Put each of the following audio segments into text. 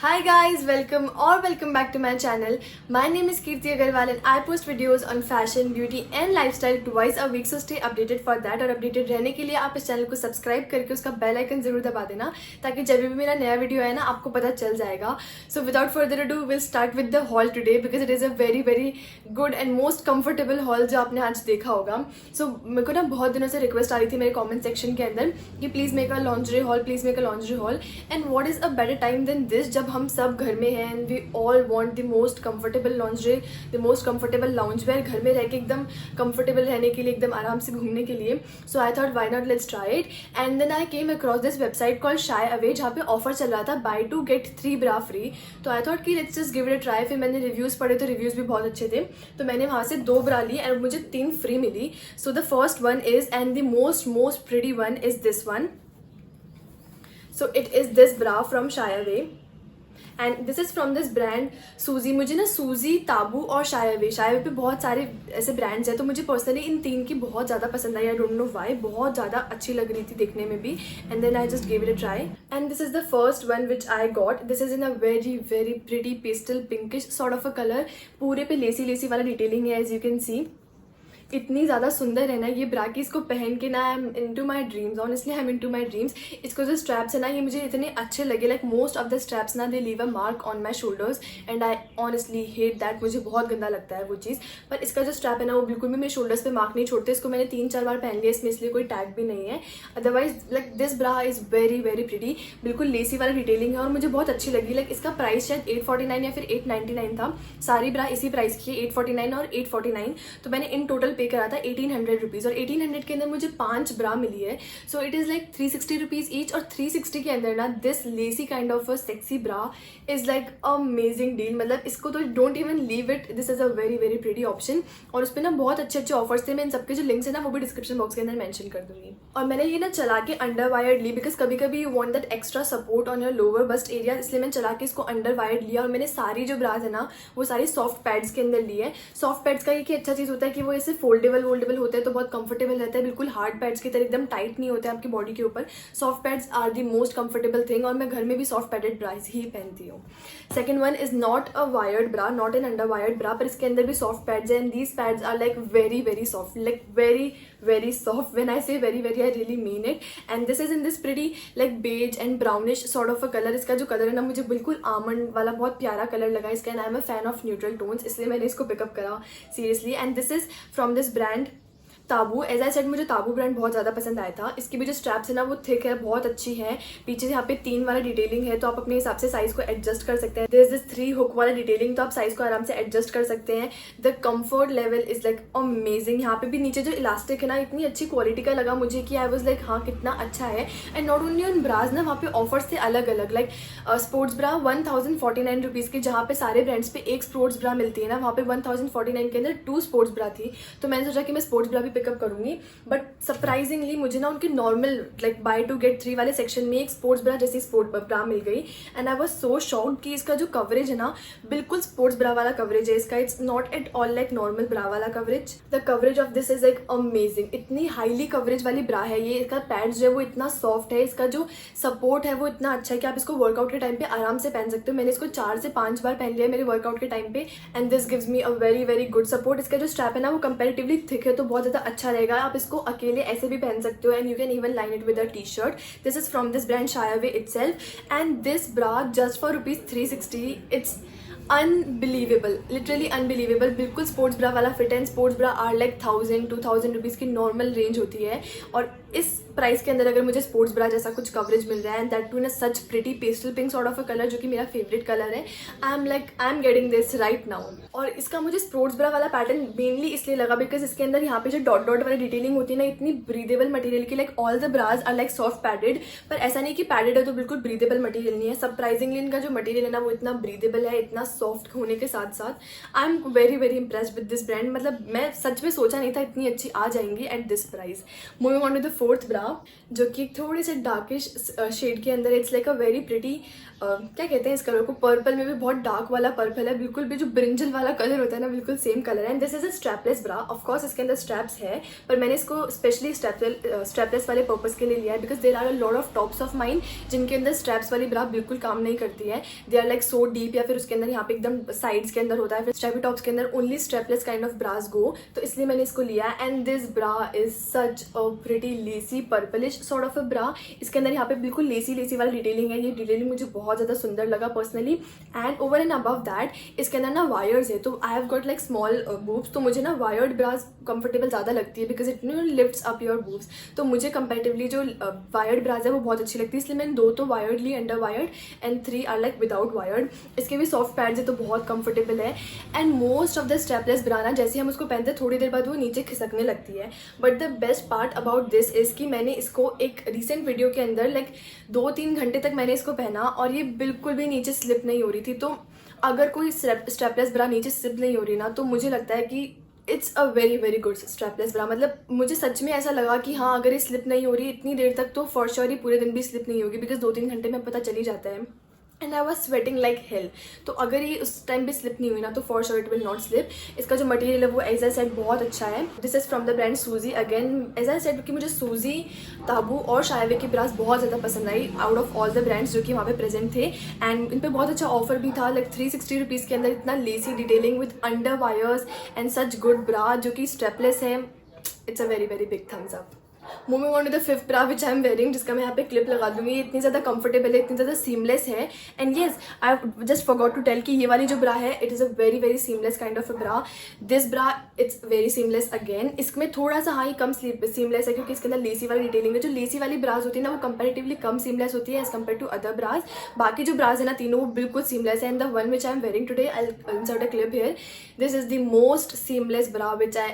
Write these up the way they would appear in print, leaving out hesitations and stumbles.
Hi guys, welcome back to my channel. My name is Kirti Agarwal and I post videos on fashion, beauty and lifestyle twice a week. So stay updated for that. और updated रहने के लिए आप इस channel को subscribe करके उसका bell icon जरूर दबा देना ताकि जब भी मेरा नया वीडियो आए ना आपको पता चल जाएगा. So without further ado, we'll start with the haul today because it is a very good and most comfortable haul जो आपने आज देखा होगा. So मेरे को ना बहुत दिनों से रिक्वेस्ट आ रही थी मेरे कमेंट सेक्शन के अंदर कि please make a lingerie haul and what is a better time than this जब हम सब घर में हैं and we all want the most comfortable lingerie, the most comfortable loungewear, घर में रह के एकदम कंफर्टेबल रहने के लिए, एकदम आराम से घूमने के लिए. So I thought why not, let's try it. And then I came across this website called Shyaway जहाँ पे ऑफर चल रहा था बाय 2 get 3 ब्रा फ्री. तो आई थॉट कि let's just give it a try. फिर मैंने रिव्यूज़ पढ़े तो रिव्यूज़ भी बहुत अच्छे थे, तो मैंने वहाँ से 2 ब्रा ली एंड मुझे 3 फ्री मिली. So the first one is and the most pretty one is this one. So it is this bra from Shy Away and this is from this brand Suzy. मुझे ना सूजी, ताबू और शाय अवे पे बहुत सारे ऐसे ब्रांड्स हैं, तो मुझे पर्सनली इन 3 की बहुत ज़्यादा पसंद आई. आई डोंट नो वाई, बहुत ज़्यादा अच्छी लग रही थी देखने में भी. And then I just give it a try and this is the first one which I got. This is in a very pretty pastel pinkish sort of a colour. पूरे पे लेसी वाला डिटेलिंग है एज यू कैन सी. इतनी ज़्यादा सुंदर है ना ये ब्रा की, इसको पहन के ना I am into my dreams. Honestly I am into my dreams. इसको जो स्ट्रैप्स है ना ये मुझे इतने अच्छे लगे. Like most of the straps ना they leave a mark on my shoulders and I honestly hate that. मुझे बहुत गंदा लगता है वो चीज़. पर इसका जो स्ट्रैप है ना वो बिल्कुल भी मेरे शोल्डर्स पे मार्क नहीं छोड़ते. इसको मैंने 3-4 बार पहन लिया इसमें, इसलिए कोई टैग भी नहीं है. Otherwise like this bra is very pretty. बिल्कुल लेसी वाला डिटेलिंग है और मुझे बहुत अच्छी लगी. लाइक इसका प्राइस शायद 849 या फिर 899 था. सारी ब्रा इसी प्राइस की है, 849 और 849. तो मैंने इन टोटल पे करा था 1800 रुपीज़ और 1800 के अंदर मुझे 5 ब्रा मिली है. So it is like 360 rupees each. और 360 के अंदर ना this lacy kind of a sexy bra is like amazing deal. मतलब इसको तो don't even leave it. This is a very pretty option. और उस पर ना बहुत अच्छे ऑफर्स थे. मैं इन सबके जो लिंक्स है ना वो भी डिस्क्रिप्शन बॉक्स के अंदर मेंशन कर दूंगी. और मैंने ये ना चला के अंडर वायर्ड ली बिकॉज कभी you want that extra support on your lower bast area, इसलिए मैं चला के इसको अंडर वायर्ड लिया. और मैंने सारी जो ब्राज है ना वो सारी सॉफ्ट पैड्स के अंदर ली है. सॉफ्ट पैड्स का ये अच्छा चीज़ होता है कि वो ऐसे फोल्डेबल होते हैं तो बहुत कंफर्टेबल रहता है. बिल्कुल हार्ड पैड्स की तरह एकदम टाइट नहीं होते आपकी बॉडी के ऊपर. Soft pads are the most comfortable thing और मैं घर में भी सॉफ्ट पैडेड ब्राज ही पहनती हूँ. Second one is not a wired bra, not an under wired bra, पर इसके अंदर भी सॉफ्ट पैड्स हैं and these pads are like very soft, like very soft. When I say very I really mean it. And this is in this pretty like beige and brownish sort of a colour. इसका जो colour है ना मुझे बिल्कुल almond वाला बहुत प्यारा colour लगा इसका. And I am a fan of neutral tones, इसलिए मैंने इसको पिकअप करा seriously. And this is from this brand Taboo. As I said मुझे ताबू ब्रांड बहुत ज़्यादा पसंद आया था. इसकी भी जो स्ट्रैप्स है ना वो थिक है, बहुत अच्छी है. पीछे यहाँ पे 3 वाला डिटेलिंग है तो आप अपने हिसाब से साइज को एडजस्ट कर सकते हैं. देयर इज दिस 3 हुक वाला डिटेलिंग तो आप साइज को आराम से एडजस्ट कर सकते हैं. The comfort level is like amazing. यहाँ पे भी नीचे जो इलास्टिक है ना इतनी अच्छी क्वालिटी का लगा मुझे कि आई वॉज लाइक हाँ कितना अच्छा है. And not only on bras ना, वहाँ पे ऑफर्स थे अलग लाइक स्पोर्ट्स ब्रा 1049 रुपीज़ के, जहाँ पे सारे ब्रांड्स पे एक स्पोर्ट्स ब्रा मिलती है ना, वहाँ पे 1049 के अंदर 2 स्पोर्ट्स ब्रा थी. तो मैंने सोचा कि मैं स्पोर्ट्स ब्रा भी पिकअप करूंगी. बट सरप्राइजिंगली मुझे ना उनके नॉर्मल लाइक बाय 2 get 3 वाले सेक्शन में एक स्पोर्ट्स ब्रा जैसी स्पोर्ट ब्रा मिल गई. And I was so shocked कि इसका जो कवरेज है ना बिल्कुल स्पोर्ट्स ब्रा वाला कवरेज है इसका. It's not at all like normal bra वाला coverage. The coverage of this is like amazing. इतनी हाईली कवरेज वाली ब्रा है ये. इसका पैड जो है वो इतना सॉफ्ट है, इसका जो सपोर्ट है वो इतना अच्छा है कि आप इसको वर्कआउट के टाइम पे आराम से पहन सकते हो. मैंने इसको 4 से 5 बार पहन लिया मेरे वर्कआउट के टाइम पे and this gives me a very good support. इसका जो स्ट्रैप है ना वो कंपेरेटिवली थिक है तो बहुत ज़्यादा अच्छा रहेगा. आप इसको अकेले ऐसे भी पहन सकते हो and you can even line it with a T shirt. This is from this brand Shyaway itself and this bra just for ₹360. It's unbelievable, literally unbelievable. बिल्कुल स्पोर्ट्स ब्रा वाला fit and sports bra are like 1000-2000 rupees की normal range होती है. और इस price के अंदर अगर मुझे स्पोर्ट्स ब्रा जैसा कुछ कवरेज मिल रहा है and that too in a such pretty pastel pink sort of a colour जो कि मेरा फेवरेट कलर है, I am getting this right now. और इसका मुझे स्पोर्ट्स ब्रा वाला पैटर्न मेनली इसलिए लगा बिकॉज इसके अंदर यहाँ पे जो डॉट वाली डिटेलिंग होती है ना इतनी ब्रीदेबल मटेरियल की. Like all the bras are like soft padded, पर ऐसा नहीं कि पैडेड है तो बिल्कुल ब्रीदेबल मटेरियल नहीं है. सरप्राइजिंगली इनका जो मटेरियल है ना वो इतना ब्रीदेबल है, इतना सॉफ्ट होने के साथ I am very impressed with this brand. मतलब मैं सच में सोचा नहीं था इतनी अच्छी आ जाएंगी at this price. Moving on to the fourth bra जो कि थोड़े से डार्किश शेड के अंदर. It's like a very pretty क्या कहते हैं इस कलर को, पर्पल में भी बहुत डार्क वाला पर्पल है, बिल्कुल भी जो ब्रिंजल वाला कलर होता है ना बिल्कुल सेम कलर है। And this is a strapless bra. Of course इसके अंदर स्ट्रैप्स है, पर मैंने इसको स्पेशली स्ट्रैपलेस वाले पर्पस के लिए लिया है, because there are a lot of tops of mine जिनके अंदर स्ट्रैप्स वाली ब्रा बिल्कुल काम नहीं करती है। They are like so deep, या फिर उसके अंदर यहाँ पे एकदम साइड्स के अंदर होता है, फिर स्ट्रैपी टॉप्स के अंदर only strapless kind of bras go, तो इसलिए मैंने इसको लिया। And this bra is such a pretty lacy purplish sort of a bra. इसके अंदर यहाँ पे बिल्कुल लेसी लेसी वाली डिटेलिंग है, ये डिटेलिंग मुझे बहुत ज़्यादा सुंदर लगा personally. And over and above that इसके अंदर ना वायर्स है, तो I have got like small boobs, तो मुझे ना वायर्ड ब्रास कंफर्टेबल ज़्यादा लगती है because it lifts up your boobs. तो मुझे कंपेरेटिवली जो वायर्ड ब्रास है वो बहुत अच्छी लगती है, इसलिए मैंने 2 तो वायर्ड ली, under wired, and 3 are like without wired. इसके भी सॉफ्ट पैड्स है तो बहुत कंफर्टेबल है। And most of the strapless bra ना जैसे हम उसको पहनते हैं थोड़ी देर बाद वो नीचे खिसकने लगती है। But the best part about this is कि मैंने इसको एक रिसेंट वीडियो के अंदर लाइक 2-3 घंटे तक मैंने इसको पहना और ये बिल्कुल भी नीचे स्लिप नहीं हो रही थी। तो अगर कोई स्ट्रैपलेस ब्रा नीचे स्लिप नहीं हो रही ना, तो मुझे लगता है कि it's a very very good strapless bra. मतलब मुझे सच में ऐसा लगा कि हाँ, अगर ये स्लिप नहीं हो रही इतनी देर तक तो फॉर श्योर ही पूरे दिन भी स्लिप नहीं होगी, बिकॉज 2-3 घंटे में पता चल ही जाता है। And I was sweating like hell, तो अगर ये उस टाइम भी स्लिप नहीं हुई ना तो for sure it will not slip. इसका जो मटेरियल है वो एज आई सेड बहुत अच्छा है। This is from the brand सूजी। अगेन एज आई सेड कि मुझे सूजी, ताबू और शायवे की ब्रास बहुत ज़्यादा पसंद आई out of all the brands जो कि वहाँ पे प्रेजेंट थे। एंड इन पर बहुत अच्छा ऑफर भी था, लाइक 360 रुपीज़ के अंदर इतना lacy detailing with under wires and such good bra जो कि स्ट्रेपलेस है। It's a very very big thumbs up. Moving on to the 5th bra which I am wearing, जिसका मैं यहाँ पे क्लिप लगा दूंगी। ये इतनी ज़्यादा कंफर्टेबल है, इतनी ज़्यादा सीमलेस है। And yes, I just forgot to tell कि ये वाली जो ब्रा है it is a very very seamless kind of a bra. This bra it's very seamless again. इसमें थोड़ा सा हाई कम सीमलेस है क्योंकि इसके अंदर लेसी वाली डिटेलिंग है। जो लेसी वाली ब्रास होती है ना वो कंपेरेटिवली कम सीमलेस होती है as compare to other bras. बाकी जो ब्रास है ना तीनों वो बिल्कुल सीमलेस है। And the one which I am wearing today, I will insert a clip here. This is the most seamless bra which I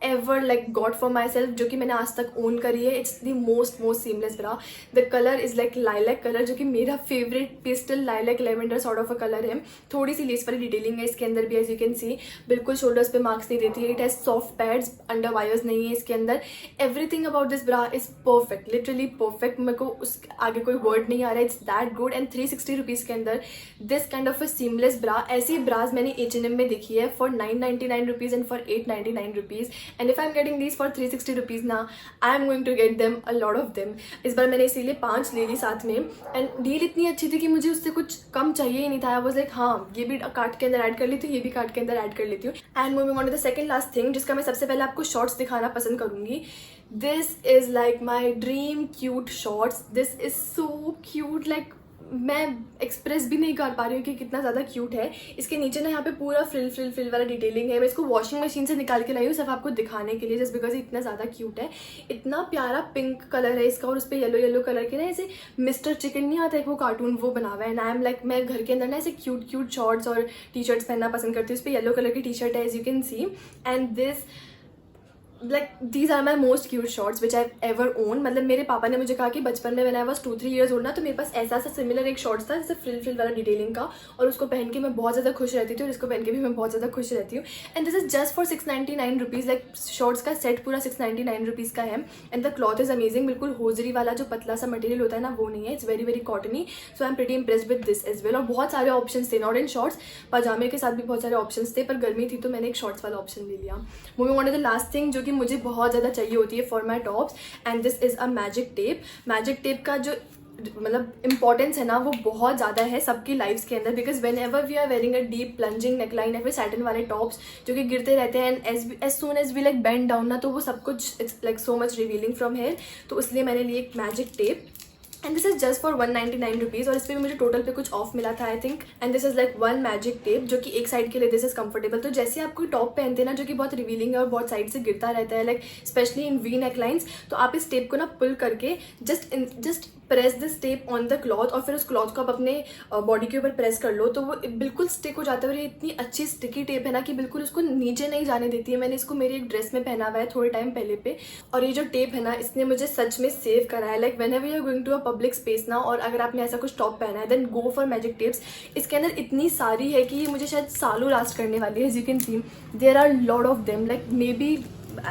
ever like got for my self, जो कि मैंने आज तक ओन करी है। It's the most seamless bra. The colour is like lilac colour, जो कि मेरा favourite pastel lilac lavender sort of a colour है। थोड़ी सी लेस वाली डिटेलिंग है इसके अंदर भी, एज यू कैन सी। बिल्कुल शोल्डर्स पे मार्क्स नहीं देती है। It has soft pads, under wires नहीं है इसके अंदर। Everything about this bra is perfect, literally perfect. मेरे को उस आगे कोई वर्ड नहीं आ रहा है। It's that good. And 360 rupees के अंदर this kind of a seamless bra. ऐसी ब्रास मैंने H&M में देखी है for 999 rupees and for 899 rupees. And if I am getting for 360 rupees ना, I am going to get them a lot of them. इस बार मैंने इसीलिए 5 ले ली साथ में। एंड डील इतनी अच्छी थी कि मुझे उससे कुछ कम चाहिए ही नहीं था। आई वाज लाइक हाँ, ये भी कार्ट के अंदर ऐड कर लेती हूँ, ये भी कार्ट के अंदर ऐड कर लेती हूँ। And moving on to the second last thing, जिसका मैं सबसे पहले आपको शॉर्ट्स दिखाना पसंद करूंगी। This is like my dream cute shorts. This is so cute, like मैं एक्सप्रेस भी नहीं कर पा रही हूँ कि कितना ज़्यादा क्यूट है। इसके नीचे ना यहाँ पे पूरा फ्रिल वाला डिटेलिंग है। मैं इसको वॉशिंग मशीन से निकाल के लाई हूँ सिर्फ आपको दिखाने के लिए, जस्ट बिकॉज इतना ज़्यादा क्यूट है। इतना प्यारा पिंक कलर है इसका और उस पर येलो कलर के ना ऐसे मिस्टर चिकन नहीं आता है वो कार्टून, वो बना हुआ है। एंड आई एम लाइक, मैं घर के अंदर ना ऐसे क्यूट शॉर्ट्स और टी शर्ट्स पहनना पसंद करती हूँ। उस पर येलो कलर की टी शर्ट है, as you can see. And this like these are my most cute shorts which I ever own. मतलब मेरे पापा ने मुझे कहा कि बचपन में मैंने बस 2-3 ईयर्स ओल्ड ना, तो मेरे पास ऐसा सिमिलर एक शॉर्ट्स था जैसे फ्रिल वाला डिटेलिंग का, और उसको पहन के मैं बहुत ज़्यादा खुश रहती थी और इसको पहन के भी मैं बहुत ज़्यादा खुश रहती हूँ। And this is just for 699 rupees. Like shorts का सेट पूरा 699 रुपीज़ का है। And the cloth is amazing. बिल्कुल होजरी वाला जो पतला सा मटेरियल होता है ना वो नहीं है। It's very very cottony. So I am pretty impressed with this as well. और बहुत सारे ऑप्शन थे, नॉट इन शॉर्ट्स, पजामे के साथ भी बहुत सारे ऑप्शन थे, पर गर्मी थी तो मैंने एक शॉर्ट्स वाला ऑप्शन ले लिया। Moving on to the last thing जो कि मुझे बहुत ज़्यादा चाहिए होती है for my tops, and this is a magic tape. Magic tape का जो मतलब इंपॉर्टेंस है ना वो बहुत ज़्यादा है सबकी लाइफ्स के अंदर, because whenever we are wearing a deep plunging neckline या फिर सैटिन वाले टॉप्स जो कि गिरते रहते हैं, and as soon as we like bend down ना, तो वो सब कुछ it's like so much revealing from here. तो इसलिए मैंने लिए एक magic tape. And this is just for 199 rupees. और इस पर भी मुझे टोटल पे कुछ ऑफ मिला था I think. And this is like one magic tape जो कि एक साइड के लिए दिस इज कंफर्टेबल। तो जैसे आप कोई टॉप पहनते हैं ना जो कि बहुत रिवीलिंग है और बहुत साइड से गिरता रहता है, like specially in V necklines, तो आप इस टेप को ना पुल करके just press this tape on the cloth, और फिर उस क्लॉथ को आप अपने बॉडी के ऊपर प्रेस कर लो तो वो बिल्कुल स्टिक हो जाता है। और ये इतनी अच्छी स्टिकी टेप है ना कि बिल्कुल उसको नीचे नहीं जाने देती है। मैंने इसको मेरी एक ड्रेस में पहना हुआ है थोड़े टाइम पहले पे, और ये जो टेप है ना इसने मुझे सच में सेव करा है। Like whenever you are going to a public space ना, और अगर आपने ऐसा कुछ टॉप पहना है then go for magic tapes. इसके अंदर इतनी सारी है कि ये मुझे शायद सालों लास्ट करने वाली है। As you can see there are lot of them, like maybe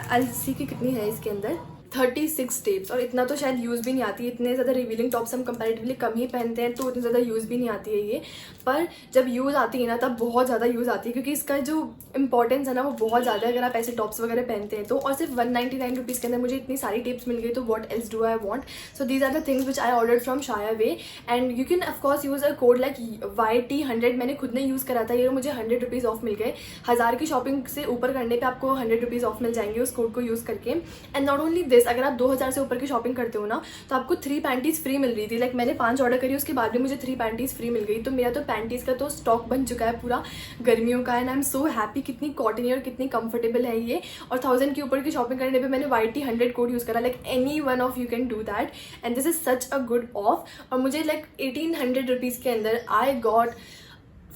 I see कि कितनी है इसके अंदर, 36 टेप्स, और इतना तो शायद यूज़ भी नहीं आती। इतने ज़्यादा रिवीलिंग टॉप्स हम कंपैरेटिवली कम ही पहनते हैं, तो इतनी ज़्यादा यूज़ भी नहीं आती है ये। पर जब यूज़ आती है ना तब बहुत ज़्यादा यूज़ आती है, क्योंकि इसका जो इंपॉर्टेंस है ना वो बहुत ज़्यादा है अगर आप ऐसे टॉप्स वगैरह पहनते हैं तो। और सिर्फ 199 रुपीज़ के अंदर मुझे इतनी सारी टिप्स मिल गई, तो what else do I want. So these are the things which I ordered from Shyaway, and you can of course use a code like YT100। मैंने खुद ने यूज़ करा था, ये मुझे 100 रुपीज़ ऑफ मिल गए। 1000 की शॉपिंग से ऊपर करने पे आपको 100 रुपीज़ ऑफ मिल जाएंगे उस कोड को यूज़ करके। एंड नॉट ओनली दिस, अगर आप 2000 से ऊपर की शॉपिंग करते हो ना तो आपको 3 पैंटीज़ फ्री मिल रही थी। लाइक मैंने 5 ऑर्डर करी, उसके बाद भी मुझे 3 पैंटीज़ फ्री मिल गई। तो मेरा तो पैंटीज़ का तो स्टॉक बन चुका है पूरा गर्मियों का, and I am so happy. कितनी कॉटनी और कितनी कंफर्टेबल है ये। और 1000 के ऊपर की शॉपिंग करने पे मैंने YT100 कोड यूज़ करा। Like any one of you can do that, and this is such a good of. और मुझे लाइक 1800 रुपीज़ के अंदर I got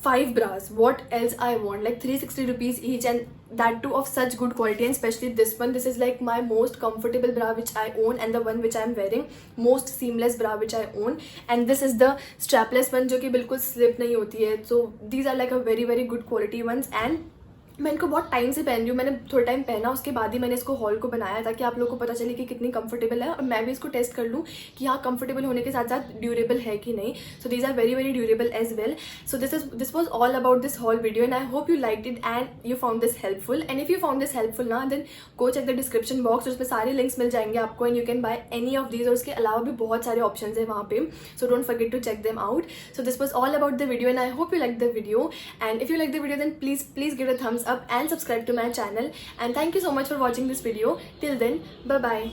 5 bras. What else I want? Like 360 rupees each, and that too of such good quality, and especially this one. This is like my most comfortable bra which I own, and the one which I am wearing, most seamless bra which I own. And this is the strapless one जो कि बिल्कुल slip नहीं होती है. So these are like a very very good quality ones, and मैं इनको बहुत time से पहन रही हूँ। मैंने थोड़ा टाइम पहना, उसके बाद ही मैंने इसको हॉल को बनाया ताकि आप लोगों को पता चले कि कितनी कंफर्टेबल है, और मैं भी इसको टेस्ट कर लूँ कि हाँ कंफर्टेबल होने के साथ साथ ड्यूरेबल है कि नहीं। So these are very very durable as well. So this was all about this haul video, and I hope you like it and you found this helpful. And if you found this helpful ना, then go check the description box, उसमें सारे links मिल जाएंगे आपको, and you can buy any of these. और उसके अलावा भी बहुत सारे ऑप्शन है वहाँ पे, so don't forget to check them out. So this was all about the video, and I hope you like the video, and if you like the video then please give it a thumbs up and subscribe to my channel, and thank you so much for watching this video. Till then, bye bye.